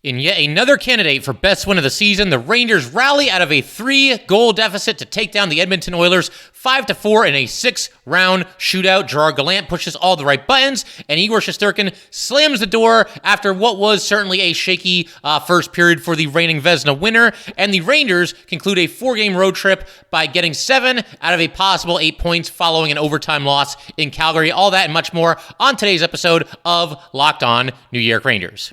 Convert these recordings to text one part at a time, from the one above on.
In yet another candidate for best win of the season, the Rangers rally out of a 3-goal deficit to take down the Edmonton Oilers 5-4 in a 6-round shootout. Gerard Gallant pushes all the right buttons, and Igor Shesterkin slams the door after what was certainly a shaky first period for the reigning Vezina winner. And the Rangers conclude a 4-game road trip by getting 7 out of a possible 8 points following an overtime loss in Calgary. All that and much more on today's episode of Locked On New York Rangers.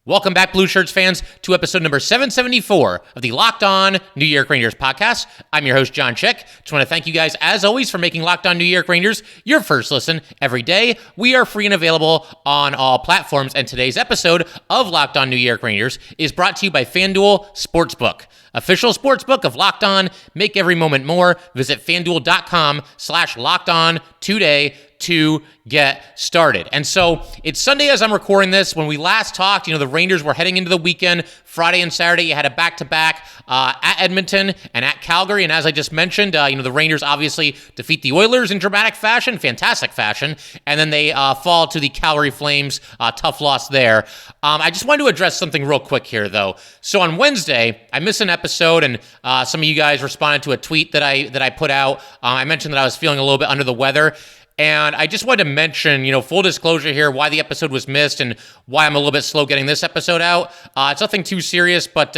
Welcome back, Blue Shirts fans, to episode number 774 of the Locked On New York Rangers podcast. I'm your host, John Chick. Just want to thank you guys, as always, for making Locked On New York Rangers your first listen every day. We are free and available on all platforms, and today's episode of Locked On New York Rangers is brought to you by FanDuel Sportsbook, official sportsbook of Locked On. Make every moment more. Visit FanDuel.com/LockedOn today to get started. And so it's Sunday as I'm recording this. When we last talked, the Rangers were heading into the weekend. Friday and Saturday, you had a back-to-back at Edmonton and at Calgary. And as I just mentioned, the Rangers obviously defeat the Oilers in dramatic fashion, fantastic fashion, and then they fall to the Calgary Flames. Tough loss there. I just wanted to address something real quick here, though. So on Wednesday, I missed an episode, and some of you guys responded to a tweet that I put out. I mentioned that I was feeling a little bit under the weather. And I just wanted to mention, full disclosure here, why the episode was missed and why I'm a little bit slow getting this episode out. It's nothing too serious, but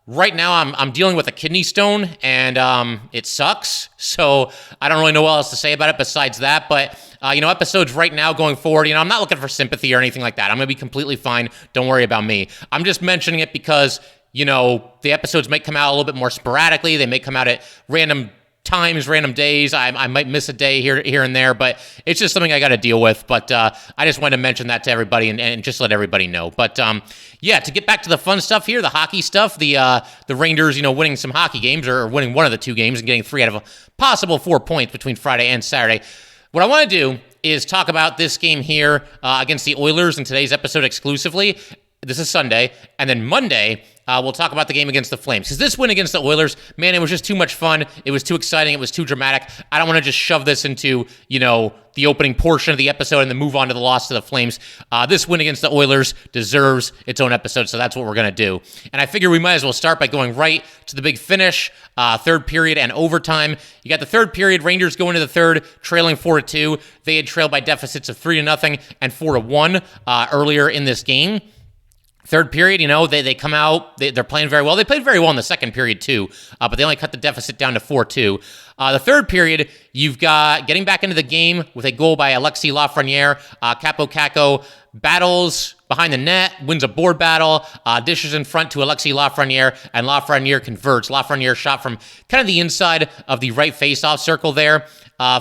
right now I'm dealing with a kidney stone, and it sucks. So I don't really know what else to say about it besides that. But, episodes right now going forward, I'm not looking for sympathy or anything like that. I'm going to be completely fine. Don't worry about me. I'm just mentioning it because, the episodes might come out a little bit more sporadically. They may come out at random times, random days. I might miss a day here and there, but it's just something I got to deal with. But I just wanted to mention that to everybody and just let everybody know. But to get back to the fun stuff here, the hockey stuff, the Rangers, winning some hockey games or winning one of the 2 games and getting 3 out of a possible 4 points between Friday and Saturday. What I want to do is talk about this game here against the Oilers in today's episode exclusively. This is Sunday, and then Monday, we'll talk about the game against the Flames. Because this win against the Oilers, man, it was just too much fun. It was too exciting. It was too dramatic. I don't want to just shove this into, the opening portion of the episode and then move on to the loss to the Flames. This win against the Oilers deserves its own episode, so that's what we're going to do. And I figure we might as well start by going right to the big finish, third period and overtime. You got the third period, Rangers go into the third, trailing 4-2. They had trailed by deficits of 3-0 and 4-1 earlier in this game. Third period, they come out, they're playing very well. They played very well in the second period too, but they only cut the deficit down to 4-2. The third period, you've got getting back into the game with a goal by Alexis Lafreniere. Capo Caco battles behind the net, wins a board battle, dishes in front to Alexis Lafreniere, and Lafreniere converts. Lafreniere shot from kind of the inside of the right faceoff circle there.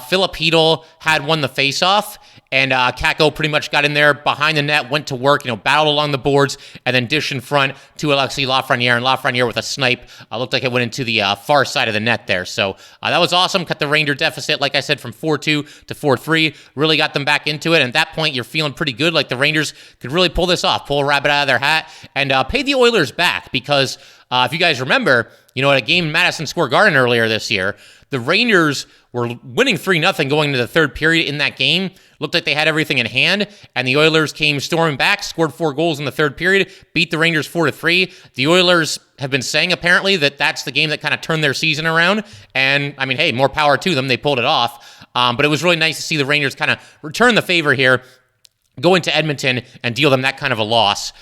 Philip Hedl had won the faceoff, and Kako pretty much got in there behind the net, went to work, battled along the boards, and then dished in front to Alexis Lafreniere, and Lafreniere with a snipe looked like it went into the far side of the net there. So that was awesome. Cut the Ranger deficit, like I said, from 4-2 to 4-3. Really got them back into it, and at that point, you're feeling pretty good, like the Rangers could really pull this off, pull a rabbit out of their hat, and pay the Oilers back, because if you guys remember, at a game in Madison Square Garden earlier this year, the Rangers were winning 3-0 going into the third period in that game. Looked like they had everything in hand, and the Oilers came storming back, scored 4 goals in the third period, beat the Rangers 4-3. The Oilers have been saying, apparently, that that's the game that kind of turned their season around, and, hey, more power to them. They pulled it off, but it was really nice to see the Rangers kind of return the favor here, go into Edmonton and deal them that kind of a loss,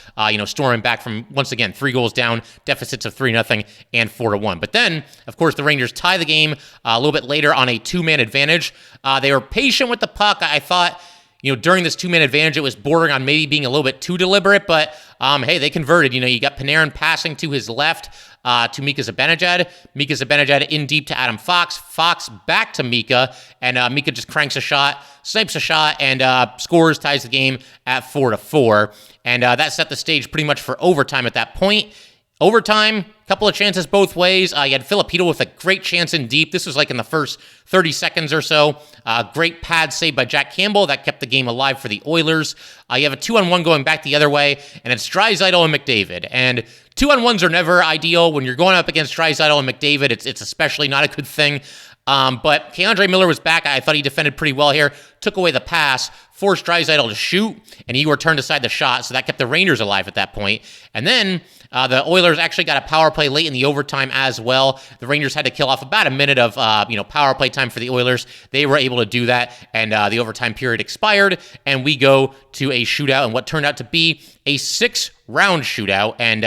storming back from, once again, 3 goals down, deficits of 3-0 and 4-1. But then, of course, the Rangers tie the game a little bit later on a 2-man advantage. They were patient with the puck. I thought, during this 2-man advantage, it was bordering on maybe being a little bit too deliberate, but hey, they converted. You got Panarin passing to his left to Mika Zibanejad. Mika Zibanejad in deep to Adam Fox. Fox back to Mika, and Mika just cranks a shot, snipes a shot, and scores, ties the game at 4-4. And that set the stage pretty much for overtime at that point. Overtime, couple of chances both ways. You had Philip Hedl with a great chance in deep. This was like in the first 30 seconds or so. Great pad save by Jack Campbell. That kept the game alive for the Oilers. You have a 2-on-1 going back the other way, and it's Draisaitl and McDavid. And 2-on-1s are never ideal. When you're going up against Draisaitl and McDavid, it's especially not a good thing. But K'Andre Miller was back. I thought he defended pretty well here. Took away the pass forced Draisaitl to shoot, and Igor turned aside the shot, so that kept the Rangers alive at that point. And then the Oilers actually got a power play late in the overtime as well. The Rangers had to kill off about a minute of power play time for the Oilers. They were able to do that, and the overtime period expired, and we go to a shootout and what turned out to be a 6-round shootout. And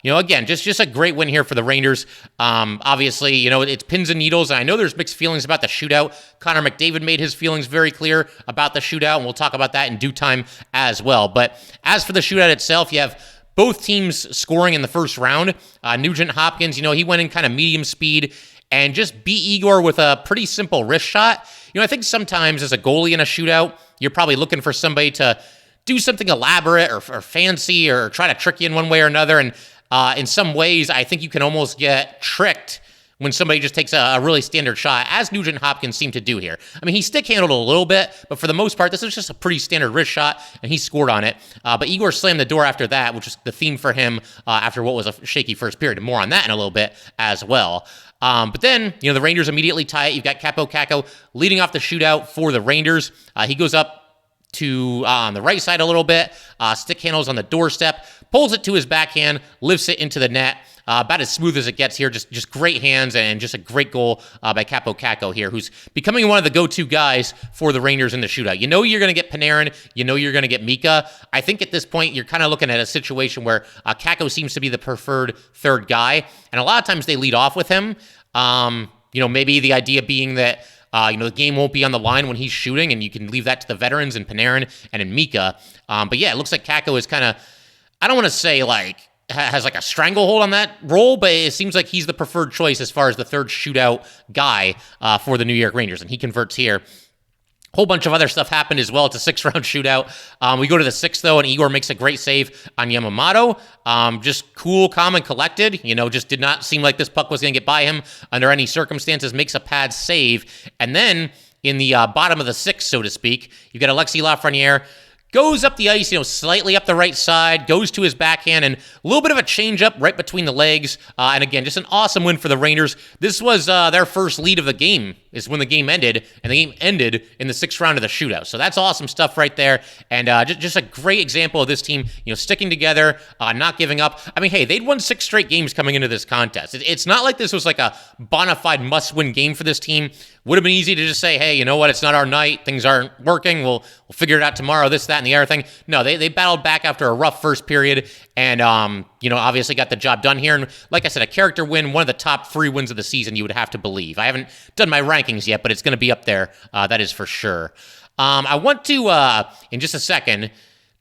again, just a great win here for the Rangers. Obviously, it's pins and needles, and I know there's mixed feelings about the shootout. Connor McDavid made his feelings very clear about the shootout, and we'll talk about that in due time as well. But as for the shootout itself, you have both teams scoring in the first round. Nugent Hopkins, he went in kind of medium speed and just beat Igor with a pretty simple wrist shot. I think sometimes as a goalie in a shootout, you're probably looking for somebody to do something elaborate or fancy or try to trick you in one way or another. And in some ways, I think you can almost get tricked when somebody just takes a really standard shot, as Nugent Hopkins seemed to do here. I mean, he stick-handled a little bit, but for the most part, this is just a pretty standard wrist shot, and he scored on it. But Igor slammed the door after that, which is the theme for him after what was a shaky first period. And more on that in a little bit as well. But then, the Rangers immediately tie it. You've got Kaapo Kakko leading off the shootout for the Rangers. He goes up to on the right side a little bit, stick handles on the doorstep, pulls it to his backhand, lifts it into the net. About as smooth as it gets here. Just great hands and just a great goal by Kaapo Kakko here, who's becoming one of the go-to guys for the Rangers in the shootout. You're going to get Panarin. You're going to get Mika. I think at this point, you're kind of looking at a situation where Kakko seems to be the preferred third guy, and a lot of times they lead off with him. Maybe the idea being that the game won't be on the line when he's shooting, and you can leave that to the veterans in Panarin and in Mika. But yeah, it looks like Kakko is kind of, I don't want to say has a stranglehold on that role, but it seems like he's the preferred choice as far as the third shootout guy for the New York Rangers, and he converts here. Whole bunch of other stuff happened as well. It's a 6-round shootout. We go to the 6th, though, and Igor makes a great save on Yamamoto. Just cool, calm, and collected. Just did not seem like this puck was going to get by him under any circumstances. Makes a pad save. And then in the bottom of the 6th, so to speak, you've got Alexis Lafreniere. Goes up the ice, slightly up the right side, goes to his backhand, and a little bit of a change-up right between the legs. And again, just an awesome win for the Rangers. This was their first lead of the game, is when the game ended, and the game ended in the 6th round of the shootout. So that's awesome stuff right there, and just a great example of this team, sticking together, not giving up. I mean, hey, they'd won 6 straight games coming into this contest. It's not like this was like a bona fide must-win game for this team. Would have been easy to just say, hey, you know what, it's not our night, things aren't working, we'll figure it out tomorrow, this, that, and the other thing. No, they battled back after a rough first period, and obviously got the job done here. And like I said, a character win, one of the top 3 wins of the season, you would have to believe. I haven't done my rankings yet, but it's going to be up there, that is for sure. I want to, in just a second,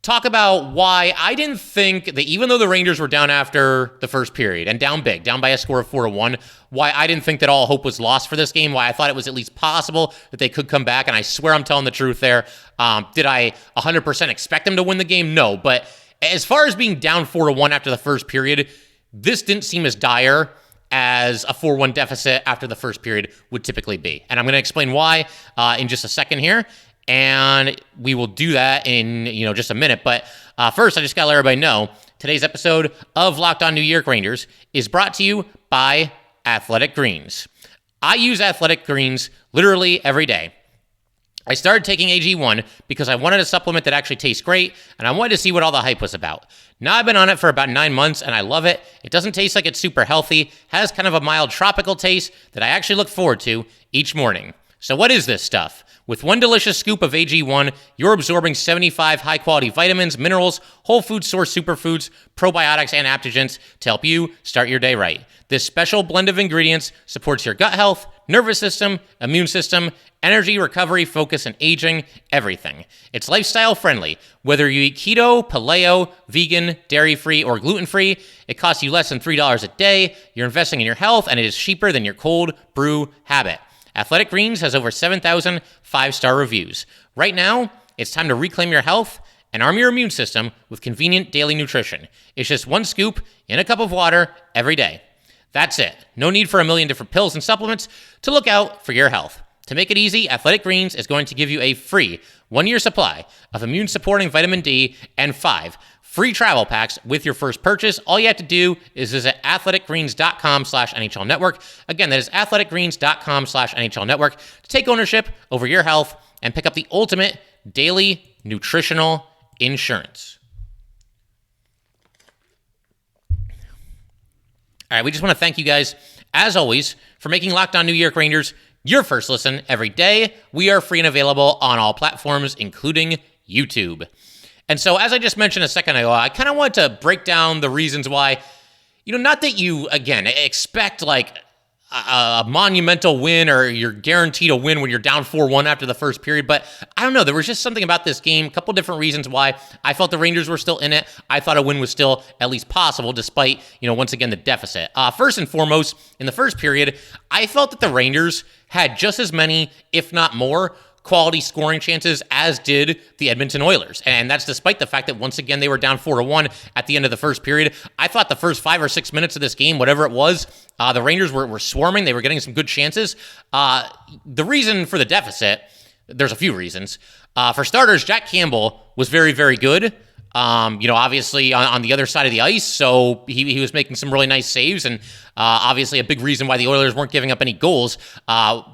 talk about why I didn't think that, even though the Rangers were down after the first period and down big, down by a score of 4-1, why I didn't think that all hope was lost for this game, why I thought it was at least possible that they could come back, and I swear I'm telling the truth there. Did I 100% expect them to win the game? No, but as far as being down 4-1 after the first period, this didn't seem as dire as a 4-1 deficit after the first period would typically be. And I'm going to explain why in just a second here. And we will do that in, just a minute. But first, I just got to let everybody know, today's episode of Locked On New York Rangers is brought to you by Athletic Greens. I use Athletic Greens literally every day. I started taking AG1 because I wanted a supplement that actually tastes great, and I wanted to see what all the hype was about. Now I've been on it for about 9 months, and I love it. It doesn't taste like it's super healthy, has kind of a mild tropical taste that I actually look forward to each morning. So what is this stuff? With one delicious scoop of AG1, you're absorbing 75 high-quality vitamins, minerals, whole food source superfoods, probiotics, and adaptogens to help you start your day right. This special blend of ingredients supports your gut health, nervous system, immune system, energy, recovery, focus, and aging, everything. It's lifestyle friendly. Whether you eat keto, paleo, vegan, dairy-free, or gluten-free, it costs you less than $3 a day. You're investing in your health, and it is cheaper than your cold brew habit. Athletic Greens has over 7,000 5-star reviews. Right now, it's time to reclaim your health and arm your immune system with convenient daily nutrition. It's just one scoop in a cup of water every day. That's it. No need for a million different pills and supplements to look out for your health. To make it easy, Athletic Greens is going to give you a free 1-year supply of immune-supporting vitamin D and 5 free travel packs with your first purchase. All you have to do is visit athleticgreens.com/NHL Network. Again, that is athleticgreens.com/NHL Network to take ownership over your health and pick up the ultimate daily nutritional insurance. All right, we just want to thank you guys, as always, for making Locked On New York Rangers your first listen every day. We are free and available on all platforms, including YouTube. And so, as I just mentioned a second ago, I kind of want to break down the reasons why, not that you, again, expect like a monumental win or you're guaranteed a win when you're down 4-1 after the first period, but I don't know. There was just something about this game, a couple different reasons why I felt the Rangers were still in it. I thought a win was still at least possible despite, once again, the deficit. First and foremost, in the first period, I felt that the Rangers had just as many, if not more, quality scoring chances as did the Edmonton Oilers. And that's despite the fact that once again they were down 4-1 at the end of the first period. I thought the first 5 or 6 minutes of this game, whatever it was, the Rangers were swarming. They were getting some good chances. The reason for the deficit, there's a few reasons. For starters, Jack Campbell was very, very good. Obviously on the other side of the ice, so he was making some really nice saves, and obviously a big reason why the Oilers weren't giving up any goals.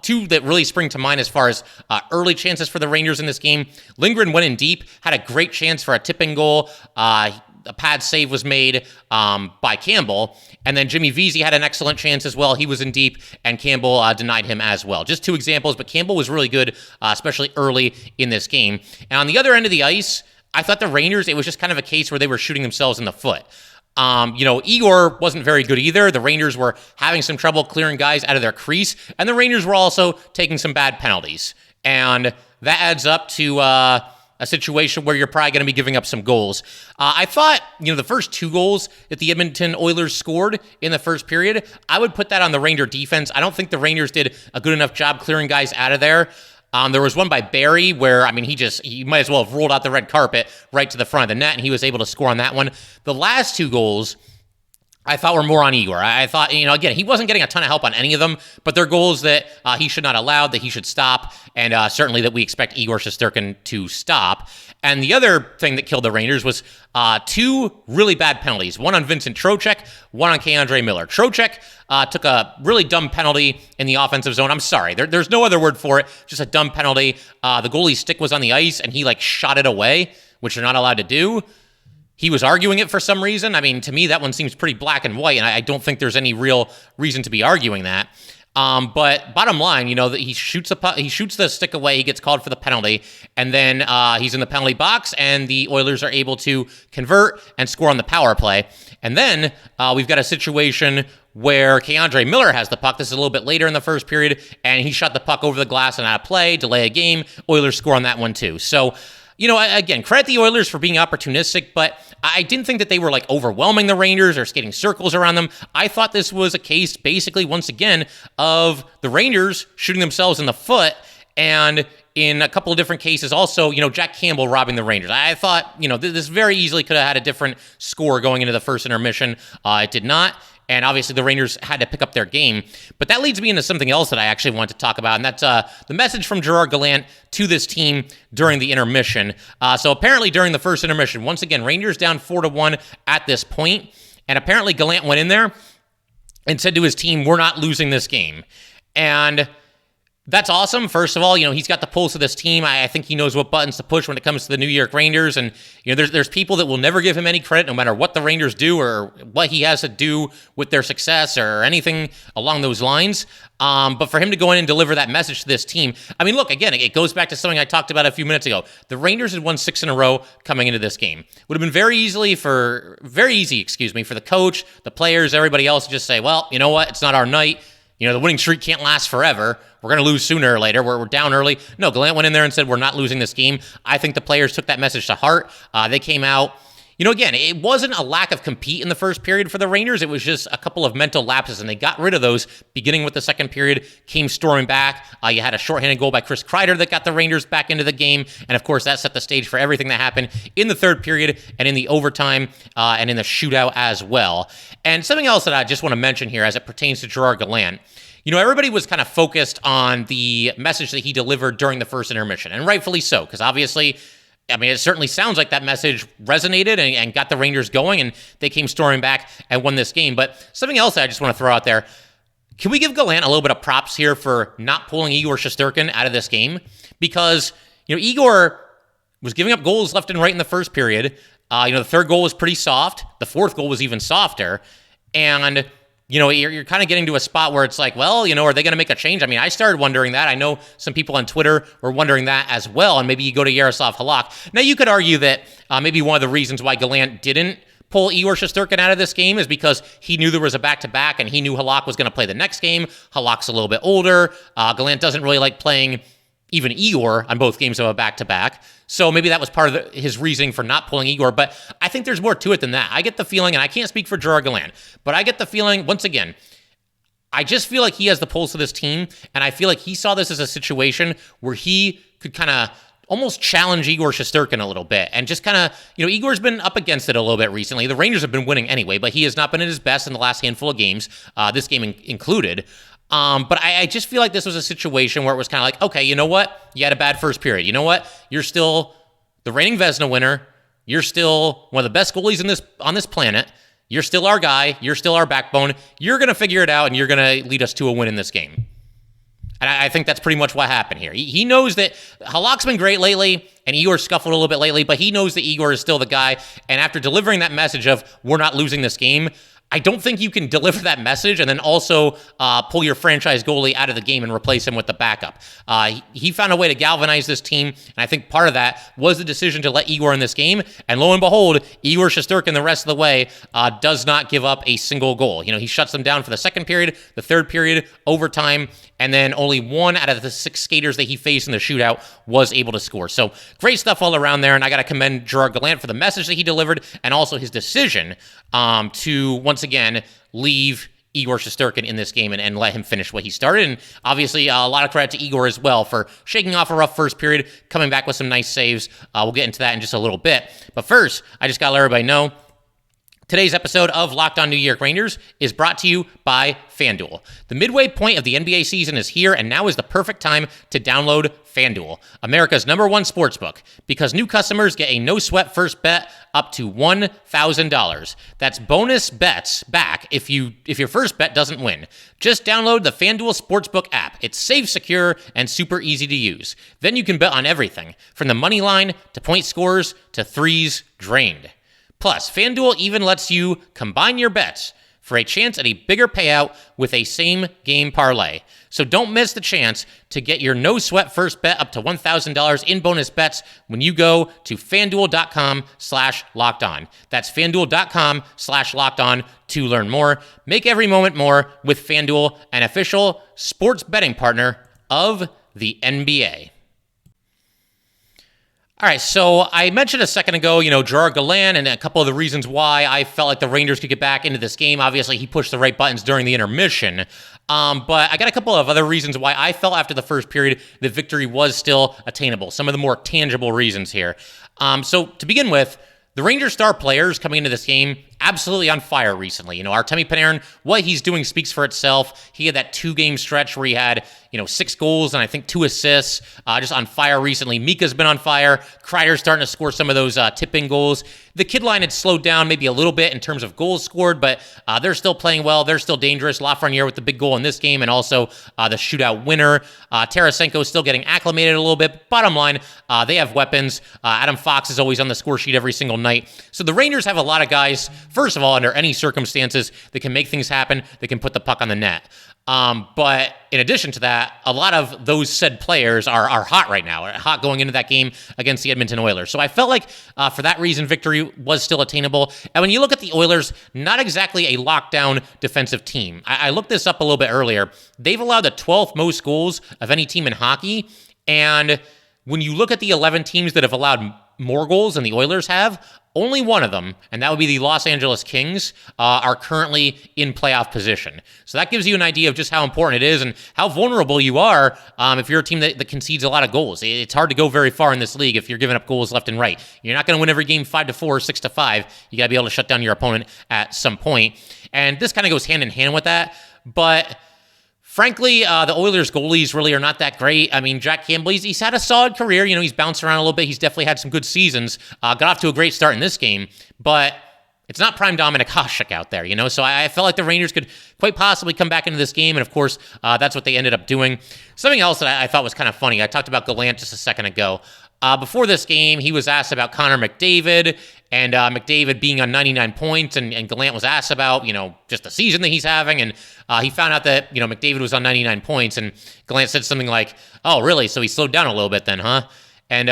Two that really spring to mind as far as early chances for the Rangers in this game. Lindgren went in deep, had a great chance for a tipping goal. A pad save was made by Campbell, and then Jimmy Vesey had an excellent chance as well. He was in deep, and Campbell denied him as well. Just two examples, but Campbell was really good, especially early in this game. And on the other end of the ice, I thought the Rangers, it was just kind of a case where they were shooting themselves in the foot. Igor wasn't very good either. The Rangers were having some trouble clearing guys out of their crease, and the Rangers were also taking some bad penalties. And that adds up to a situation where you're probably going to be giving up some goals. I thought, the first 2 goals that the Edmonton Oilers scored in the first period, I would put that on the Ranger defense. I don't think the Rangers did a good enough job clearing guys out of there. There was one by Barry where, he might as well have rolled out the red carpet right to the front of the net, and he was able to score on that one. The last 2 goals, I thought were more on Igor. I thought, again, he wasn't getting a ton of help on any of them, but they're goals that he should not allow, that he should stop, and certainly that we expect Igor Shesterkin to stop. And the other thing that killed the Rangers was 2 really bad penalties. One on Vincent Trocheck, one on K'Andre Miller. Trocheck took a really dumb penalty in the offensive zone. I'm sorry, there's no other word for it, just a dumb penalty. The goalie's stick was on the ice, and he shot it away, which you're not allowed to do. He was arguing it for some reason. To me, that one seems pretty black and white, and I don't think there's any real reason to be arguing that. But bottom line, that he shoots the stick away, he gets called for the penalty, and then he's in the penalty box, and the Oilers are able to convert and score on the power play. And then we've got a situation where K'Andre Miller has the puck. This is a little bit later in the first period, and he shot the puck over the glass and out of play, delay a game. Oilers score on that one too. So, again, credit the Oilers for being opportunistic, but I didn't think that they were overwhelming the Rangers or skating circles around them. I thought this was a case, basically, once again, of the Rangers shooting themselves in the foot, and in a couple of different cases also, Jack Campbell robbing the Rangers. I thought, this very easily could have had a different score going into the first intermission. It did not. And obviously the Rangers had to pick up their game. But that leads me into something else that I actually want to talk about, and that's the message from Gerard Gallant to this team during the intermission. So apparently during the first intermission, once again, Rangers down 4-1 at this point, and apparently Gallant went in there and said to his team, "We're not losing this game." And that's awesome. First of all, he's got the pulse of this team. I think he knows what buttons to push when it comes to the New York Rangers. And, there's people that will never give him any credit no matter what the Rangers do or what he has to do with their success or anything along those lines. But for him to go in and deliver that message to this team, look, again, it goes back to something I talked about a few minutes ago. The Rangers had won 6 in a row coming into this game. Would have been very easy for the coach, the players, everybody else to just say, well, you know what? It's not our night. The winning streak can't last forever. We're going to lose sooner or later. We're down early. No, Gallant went in there and said, we're not losing this game. I think the players took that message to heart. They came out. Again, it wasn't a lack of compete in the first period for the Rangers. It was just a couple of mental lapses, and they got rid of those beginning with the second period, came storming back. You had a shorthanded goal by Chris Kreider that got the Rangers back into the game, and of course, that set the stage for everything that happened in the third period and in the overtime and in the shootout as well. And something else that I just want to mention here as it pertains to Gerard Gallant, everybody was kind of focused on the message that he delivered during the first intermission, and rightfully so, because obviously, it certainly sounds like that message resonated and got the Rangers going, and they came storming back and won this game. But something else I just want to throw out there, can we give Gallant a little bit of props here for not pulling Igor Shesterkin out of this game? Because, Igor was giving up goals left and right in the first period. The third goal was pretty soft. The fourth goal was even softer. And, you're kind of getting to a spot where it's like, well, are they going to make a change? I mean, I started wondering that. I know some people on Twitter were wondering that as well. And maybe you go to Yaroslav Halak. Now, you could argue that maybe one of the reasons why Gallant didn't pull Igor Shesterkin out of this game is because he knew there was a back-to-back and he knew Halak was going to play the next game. Halak's a little bit older. Gallant doesn't really like playing even Igor on both games of a back-to-back. So maybe that was part of his reasoning for not pulling Igor. But I think there's more to it than that. I get the feeling, and I can't speak for Gerard Gallant, but I get the feeling, once again, I just feel like he has the pulse of this team, and I feel like he saw this as a situation where he could kind of almost challenge Igor Shesterkin a little bit and just kind of, Igor's been up against it a little bit recently. The Rangers have been winning anyway, but he has not been at his best in the last handful of games, this game included. But I just feel like this was a situation where it was kind of like, okay, you know what? You had a bad first period. You know what? You're still the reigning Vezina winner. You're still one of the best goalies on this planet. You're still our guy. You're still our backbone. You're going to figure it out, and you're going to lead us to a win in this game. And I think that's pretty much what happened here. He knows that Halak's been great lately, and Igor's scuffled a little bit lately, but he knows that Igor is still the guy. And after delivering that message of, we're not losing this game, I don't think you can deliver that message and then also pull your franchise goalie out of the game and replace him with the backup. He found a way to galvanize this team, and I think part of that was the decision to let Igor in this game. And lo and behold, Igor Shesterkin the rest of the way does not give up a single goal. He shuts them down for the second period, the third period, overtime, and then only one out of the 6 skaters that he faced in the shootout was able to score. So great stuff all around there, and I got to commend Gerard Gallant for the message that he delivered and also his decision to, once again, leave Igor Shesterkin in this game and let him finish what he started. And obviously, a lot of credit to Igor as well for shaking off a rough first period, coming back with some nice saves. We'll get into that in just a little bit. But first, I just got to let everybody know, today's episode of Locked On New York Rangers is brought to you by FanDuel. The midway point of the NBA season is here, and now is the perfect time to download FanDuel, America's #1 sportsbook, because new customers get a no-sweat first bet up to $1,000. That's bonus bets back if your first bet doesn't win. Just download the FanDuel Sportsbook app. It's safe, secure, and super easy to use. Then you can bet on everything, from the money line to point scores to threes drained. Plus, FanDuel even lets you combine your bets for a chance at a bigger payout with a same-game parlay. So don't miss the chance to get your no-sweat first bet up to $1,000 in bonus bets when you go to FanDuel.com/LockedOn. That's FanDuel.com/LockedOn to learn more. Make every moment more with FanDuel, an official sports betting partner of the NBA. All right, so I mentioned a second ago, Gerard Gallant and a couple of the reasons why I felt like the Rangers could get back into this game. Obviously, he pushed the right buttons during the intermission. But I got a couple of other reasons why I felt after the first period that victory was still attainable. Some of the more tangible reasons here. So to begin with, the Rangers star players coming into this game, absolutely on fire recently. Artemi Panarin, what he's doing speaks for itself. He had that 2-game stretch where he had, 6 goals and I think 2 assists, just on fire recently. Mika's been on fire. Kreider's starting to score some of those tipping goals. The kid line had slowed down maybe a little bit in terms of goals scored, but they're still playing well. They're still dangerous. Lafreniere with the big goal in this game and also the shootout winner. Tarasenko is still getting acclimated a little bit. Bottom line, they have weapons. Adam Fox is always on the score sheet every single night. So the Rangers have a lot of guys, first of all, under any circumstances, that can make things happen, that can put the puck on the net. But in addition to that, a lot of those said players are hot right now, hot going into that game against the Edmonton Oilers. So I felt like for that reason, victory was still attainable. And when you look at the Oilers, not exactly a lockdown defensive team. I looked this up a little bit earlier. They've allowed the 12th most goals of any team in hockey. And when you look at the 11 teams that have allowed more goals than the Oilers have, only one of them, and that would be the Los Angeles Kings, are currently in playoff position. So that gives you an idea of just how important it is and how vulnerable you are if you're a team that concedes a lot of goals. It's hard to go very far in this league if you're giving up goals left and right. You're not going to win every game 5-4, 6-5. You got to be able to shut down your opponent at some point. And this kind of goes hand in hand with that. But frankly, the Oilers goalies really are not that great. I mean, Jack Campbell, he's had a solid career. He's bounced around a little bit. He's definitely had some good seasons. Got off to a great start in this game, but it's not prime Dominik Hasek out there, So I felt like the Rangers could quite possibly come back into this game, and of course, that's what they ended up doing. Something else that I thought was kind of funny, I talked about Gallant just a second ago. before this game, he was asked about Connor McDavid and McDavid being on 99 points, and Gallant was asked about, just the season that he's having, and he found out that, McDavid was on 99 points, and Gallant said something like, oh, really? So he slowed down a little bit then, huh? And,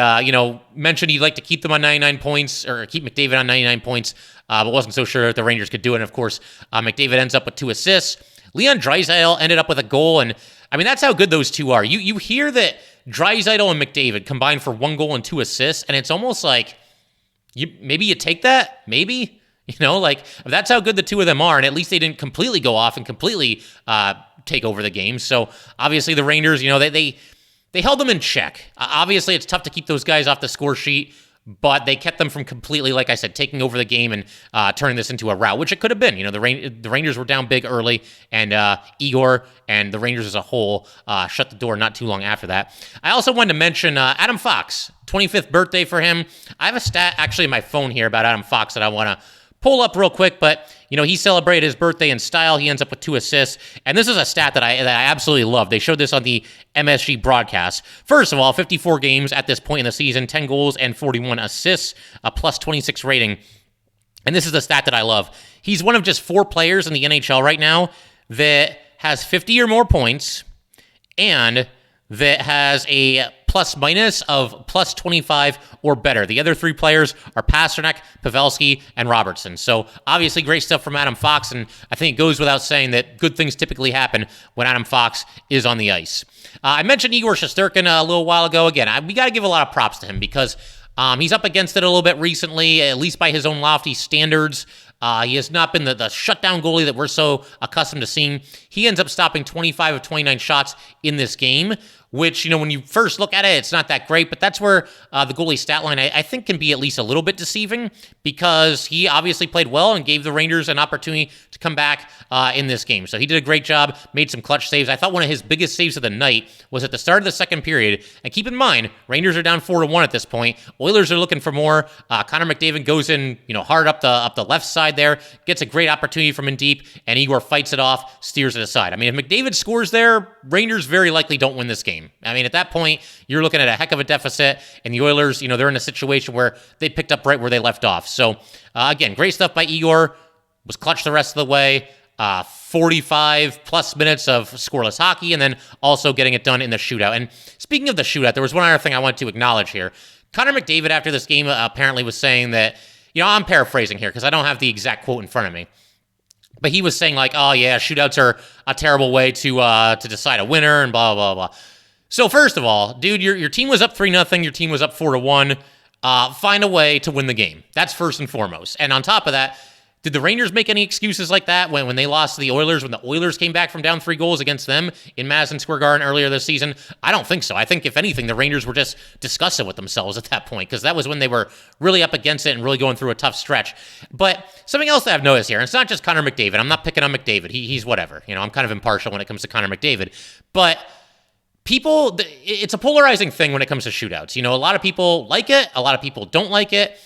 mentioned he'd like to keep them on 99 points, or keep McDavid on 99 points, but wasn't so sure if the Rangers could do it. And, of course, McDavid ends up with 2 assists. Leon Draisaitl ended up with a goal, and, that's how good those two are. You hear that Draisaitl and McDavid combined for 1 goal and 2 assists, and it's almost like maybe you take that, maybe, if that's how good the two of them are, and at least they didn't completely go off and completely take over the game. So obviously the Rangers, they held them in check. Obviously it's tough to keep those guys off the score sheet, but they kept them from completely, like I said, taking over the game and turning this into a rout, which it could have been. The Rangers were down big early, and Igor and the Rangers as a whole shut the door not too long after that. I also wanted to mention Adam Fox, 25th birthday for him. I have a stat actually in my phone here about Adam Fox that I want to pull up real quick, but he celebrated his birthday in style. He ends up with 2 assists, and this is a stat that I absolutely love. They showed this on the MSG broadcast. First of all, 54 games at this point in the season, 10 goals and 41 assists, a plus 26 rating. And this is the stat that I love. He's one of just 4 players in the NHL right now that has 50 or more points and that has a plus-minus of plus 25 or better. The other 3 players are Pasternak, Pavelski, and Robertson. So obviously great stuff from Adam Fox, and I think it goes without saying that good things typically happen when Adam Fox is on the ice. I mentioned Igor Shesterkin a little while ago. Again, we got to give a lot of props to him because he's up against it a little bit recently, at least by his own lofty standards. He has not been the shutdown goalie that we're so accustomed to seeing. He ends up stopping 25 of 29 shots in this game, which, when you first look at it, it's not that great, but that's where the goalie stat line, I think, can be at least a little bit deceiving because he obviously played well and gave the Rangers an opportunity to come back in this game. So he did a great job, made some clutch saves. I thought one of his biggest saves of the night was at the start of the second period. And keep in mind, Rangers are down 4-1 at this point. Oilers are looking for more. Connor McDavid goes in, hard up the left side there, gets a great opportunity from in deep, and Igor fights it off, steers it aside. If McDavid scores there, Rangers very likely don't win this game. At that point, you're looking at a heck of a deficit, and the Oilers, they're in a situation where they picked up right where they left off. So, again, great stuff by Igor. Was clutch the rest of the way. 45-plus minutes of scoreless hockey, and then also getting it done in the shootout. And speaking of the shootout, there was one other thing I wanted to acknowledge here. Connor McDavid, after this game, apparently was saying that, I'm paraphrasing here because I don't have the exact quote in front of me. But he was saying, like, oh, yeah, shootouts are a terrible way to decide a winner and blah, blah, blah. So first of all, dude, your team was up 3-0. Your team was up 4-1. Find a way to win the game. That's first and foremost. And on top of that, did the Rangers make any excuses like that when they lost to the Oilers, when the Oilers came back from down 3 goals against them in Madison Square Garden earlier this season? I don't think so. I think, if anything, the Rangers were just discussing with themselves at that point because that was when they were really up against it and really going through a tough stretch. But something else that I've noticed here, and it's not just Connor McDavid. I'm not picking on McDavid. He's whatever. I'm kind of impartial when it comes to Connor McDavid. But people, it's a polarizing thing when it comes to shootouts. A lot of people like it. A lot of people don't like it.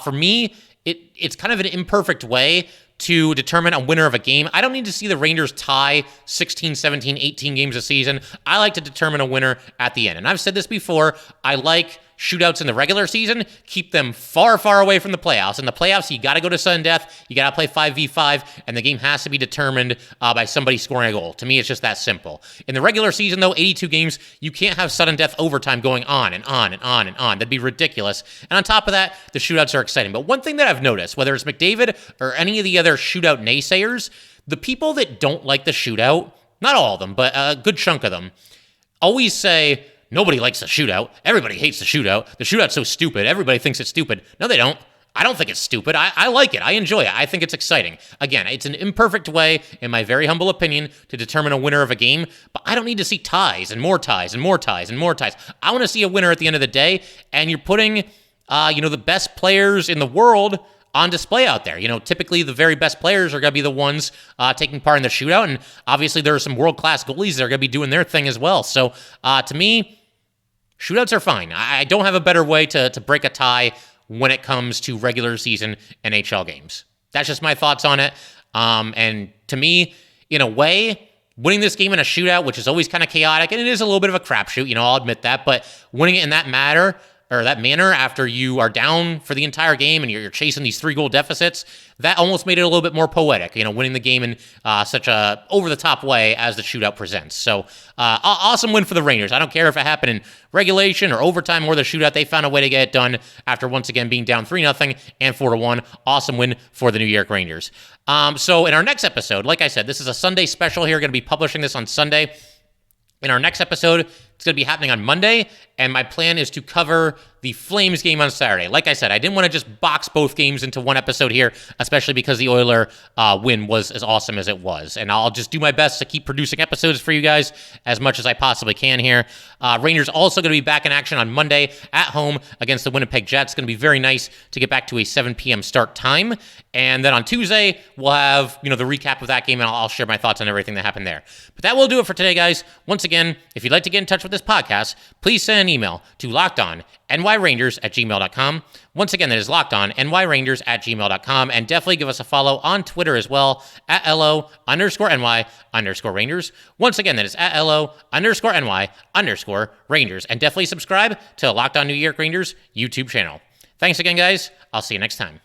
For me, it's kind of an imperfect way to determine a winner of a game. I don't need to see the Rangers tie 16, 17, 18 games a season. I like to determine a winner at the end. And I've said this before. I like shootouts in the regular season. Keep them far, far away from the playoffs. In the playoffs, you got to go to sudden death. You got to play 5v5, and the game has to be determined by somebody scoring a goal. To me, it's just that simple. In the regular season, though, 82 games, you can't have sudden death overtime going on and on and on and on. That'd be ridiculous. And on top of that, the shootouts are exciting. But one thing that I've noticed, whether it's McDavid or any of the other shootout naysayers, the people that don't like the shootout, not all of them, but a good chunk of them, always say, nobody likes the shootout. Everybody hates the shootout. The shootout's so stupid. Everybody thinks it's stupid. No, they don't. I don't think it's stupid. I like it. I enjoy it. I think it's exciting. Again, it's an imperfect way, in my very humble opinion, to determine a winner of a game, but I don't need to see ties and more ties and more ties and more ties. I want to see a winner at the end of the day, and you're putting, the best players in the world on display out there. Typically the very best players are going to be the ones taking part in the shootout, and obviously there are some world-class goalies that are going to be doing their thing as well. So, to me, shootouts are fine. I don't have a better way to break a tie when it comes to regular season NHL games. That's just my thoughts on it. And to me, in a way, winning this game in a shootout, which is always kind of chaotic, and it is a little bit of a crapshoot, I'll admit that, but winning it in that manner, or that manner after you are down for the entire game and you're chasing these 3-goal deficits, that almost made it a little bit more poetic, winning the game in such a over-the-top way as the shootout presents. So, awesome win for the Rangers. I don't care if it happened in regulation or overtime or the shootout. They found a way to get it done after once again being down 3-0 and 4-1. Awesome win for the New York Rangers. So in our next episode, like I said, this is a Sunday special here. Going to be publishing this on Sunday. In our next episode, it's going to be happening on Monday, and my plan is to cover the Flames game on Saturday. Like I said, I didn't want to just box both games into one episode here, especially because the Oiler win was as awesome as it was. And I'll just do my best to keep producing episodes for you guys as much as I possibly can here. Rangers also going to be back in action on Monday at home against the Winnipeg Jets. Going to be very nice to get back to a 7 p.m. start time. And then on Tuesday, we'll have the recap of that game, and I'll share my thoughts on everything that happened there. But that will do it for today, guys. Once again, if you'd like to get in touch with this podcast, please send an email to lockedonnyrangers@gmail.com. Once again, that is lockedonnyrangers@gmail.com. And definitely give us a follow on Twitter as well, at @LO_NY_Rangers. Once again, that is at @LO_NY_Rangers. And definitely subscribe to Locked On New York Rangers YouTube channel. Thanks again, guys. I'll see you next time.